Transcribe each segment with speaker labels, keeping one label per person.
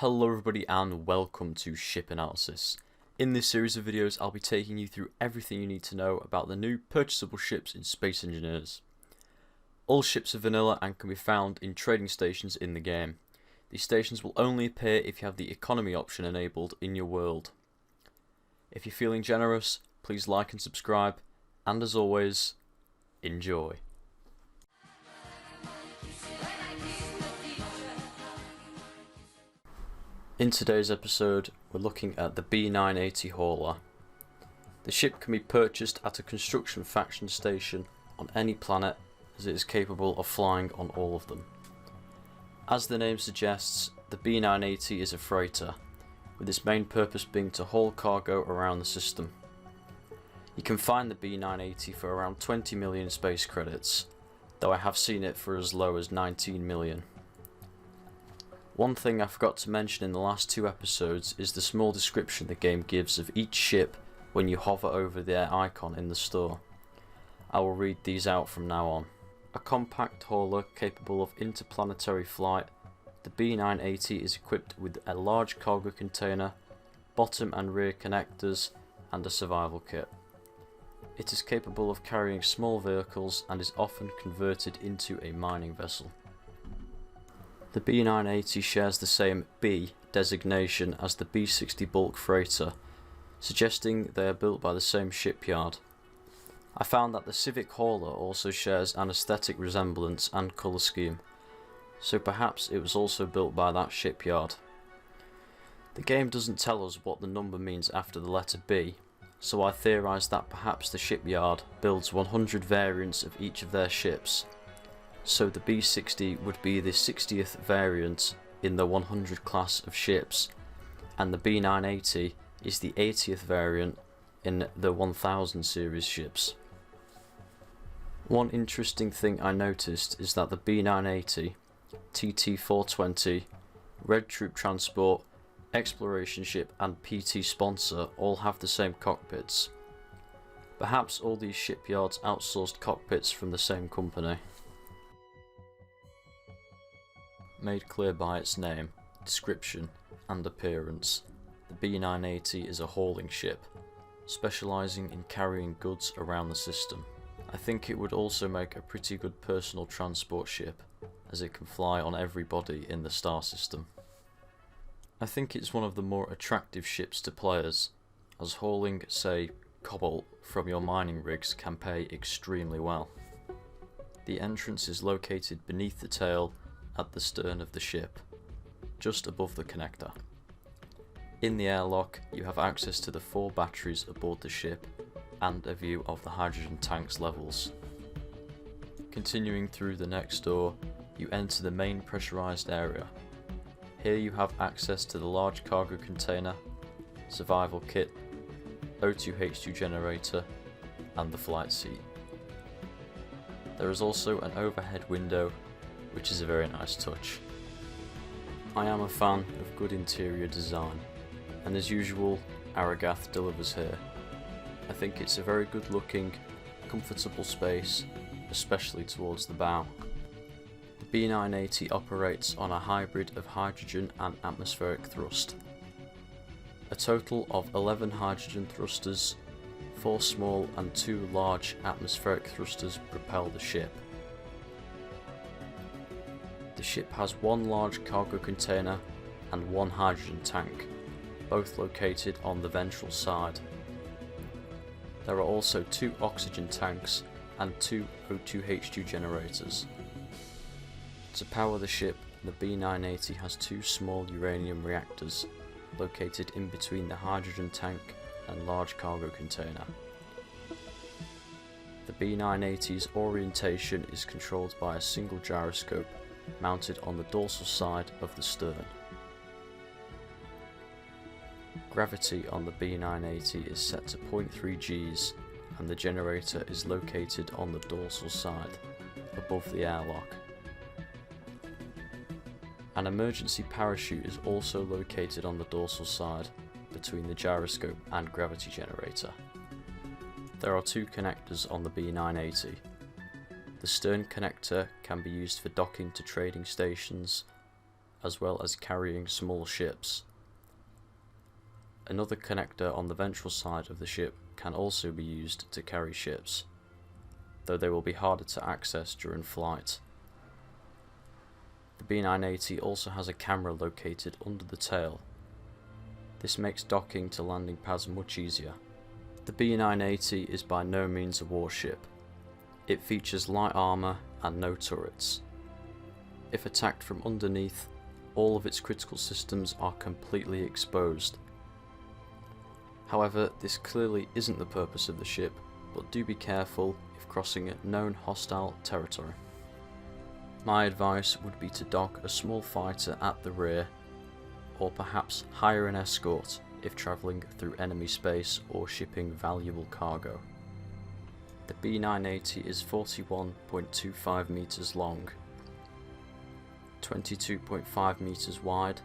Speaker 1: Hello everybody and welcome to Ship Analysis. In this series of videos I'll be taking you through everything you need to know about the new purchasable ships in Space Engineers. All ships are vanilla and can be found in trading stations in the game. These stations will only appear if you have the economy option enabled in your world. If you're feeling generous, please like and subscribe, and as always, enjoy. In today's episode, we're looking at the B-980 hauler. The ship can be purchased at a construction faction station on any planet, as it is capable of flying on all of them. As the name suggests, the B-980 is a freighter, with its main purpose being to haul cargo around the system. You can find the B-980 for around 20 million space credits, though I have seen it for as low as 19 million. One thing I forgot to mention in the last two episodes is the small description the game gives of each ship when you hover over their icon in the store. I will read these out from now on. A compact hauler capable of interplanetary flight, the B-980 is equipped with a large cargo container, bottom and rear connectors, and a survival kit. It is capable of carrying small vehicles and is often converted into a mining vessel. The B-980 shares the same B designation as the B-60 bulk freighter, suggesting they are built by the same shipyard. I found that the Civic hauler also shares an aesthetic resemblance and colour scheme, so perhaps it was also built by that shipyard. The game doesn't tell us what the number means after the letter B, so I theorised that perhaps the shipyard builds 100 variants of each of their ships. So the B-60 would be the 60th variant in the 100 class of ships, and the B-980 is the 80th variant in the 1000 series ships. One interesting thing I noticed is that the B-980, TT-420, Red Troop Transport, Exploration Ship and PT Sponsor all have the same cockpits. Perhaps all these shipyards outsourced cockpits from the same company. Made clear by its name, description and appearance, the B-980 is a hauling ship, specialising in carrying goods around the system. I think it would also make a pretty good personal transport ship, as it can fly on every body in the star system. I think it's one of the more attractive ships to players, as hauling, say, cobalt from your mining rigs can pay extremely well. The entrance is located beneath the tail at the stern of the ship, just above the connector. In the airlock, you have access to the 4 batteries aboard the ship and a view of the hydrogen tank's levels. Continuing through the next door, you enter the main pressurized area. Here you have access to the large cargo container, survival kit, O2H2 generator, and the flight seat. There is also an overhead window, which is a very nice touch. I am a fan of good interior design, and as usual, Aragath delivers here. I think it's a very good looking, comfortable space, especially towards the bow. The B-980 operates on a hybrid of hydrogen and atmospheric thrust. A total of 11 hydrogen thrusters, 4 small and 2 large atmospheric thrusters propel the ship. The ship has 1 large cargo container and 1 hydrogen tank, both located on the ventral side. There are also 2 oxygen tanks and 2 O2H2 generators. To power the ship, the B-980 has 2 small uranium reactors, located in between the hydrogen tank and large cargo container. The B-980's orientation is controlled by a single gyroscope mounted on the dorsal side of the stern. Gravity on the B-980 is set to 0.3 Gs and the generator is located on the dorsal side, above the airlock. An emergency parachute is also located on the dorsal side, between the gyroscope and gravity generator. There are 2 connectors on the B-980. The stern connector can be used for docking to trading stations, as well as carrying small ships. Another connector on the ventral side of the ship can also be used to carry ships, though they will be harder to access during flight. The B-980 also has a camera located under the tail. This makes docking to landing pads much easier. The B-980 is by no means a warship. It features light armour and no turrets. If attacked from underneath, all of its critical systems are completely exposed. However, this clearly isn't the purpose of the ship, but do be careful if crossing known hostile territory. My advice would be to dock a small fighter at the rear, or perhaps hire an escort if travelling through enemy space or shipping valuable cargo. The B-980 is 41.25 meters long, 22.5 meters wide,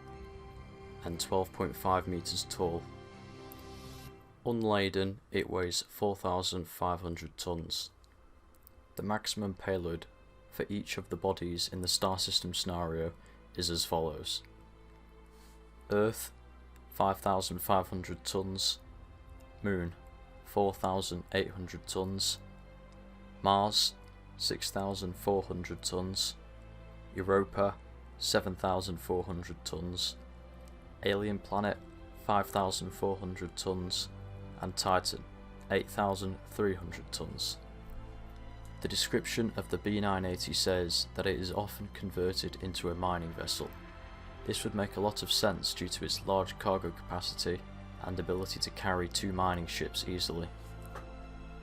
Speaker 1: and 12.5 meters tall. Unladen, it weighs 4,500 tons. The maximum payload for each of the bodies in the star system scenario is as follows: Earth, 5,500 tons, Moon, 4,800 tons, Mars, 6,400 tons, Europa, 7,400 tons, Alien Planet, 5,400 tons, and Titan, 8,300 tons. The description of the B-980 says that it is often converted into a mining vessel. This would make a lot of sense due to its large cargo capacity and ability to carry 2 mining ships easily.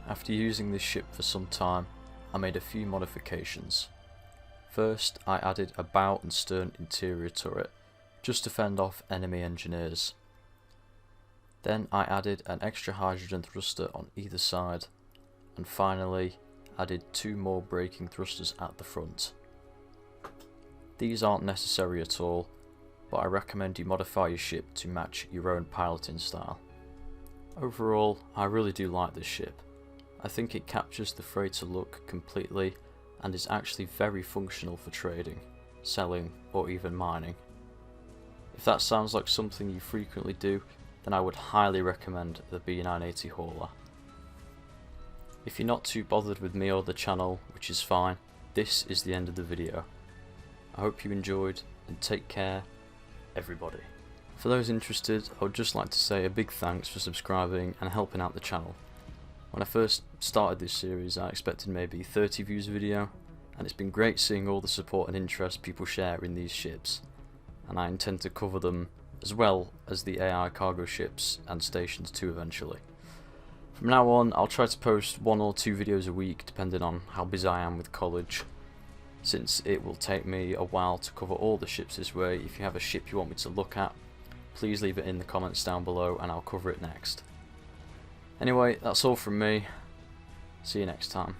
Speaker 1: After using this ship for some time, I made a few modifications. First, I added a bow and stern interior turret, just to fend off enemy engineers. Then I added an extra hydrogen thruster on either side, and finally added 2 more braking thrusters at the front. These aren't necessary at all, but I recommend you modify your ship to match your own piloting style. Overall, I really do like this ship. I think it captures the freighter look completely and is actually very functional for trading, selling, or even mining. If that sounds like something you frequently do, then I would highly recommend the B-980 hauler. If you're not too bothered with me or the channel, which is fine, this is the end of the video. I hope you enjoyed, and take care, everybody. For those interested, I would just like to say a big thanks for subscribing and helping out the channel. When I first started this series, I expected maybe 30 views a video, and it's been great seeing all the support and interest people share in these ships, and I intend to cover them as well as the AI cargo ships and stations too eventually. From now on, I'll try to post 1 or 2 videos a week depending on how busy I am with college, since it will take me a while to cover all the ships this way. If you have a ship you want me to look at, please leave it in the comments down below and I'll cover it next. Anyway, that's all from me. See you next time.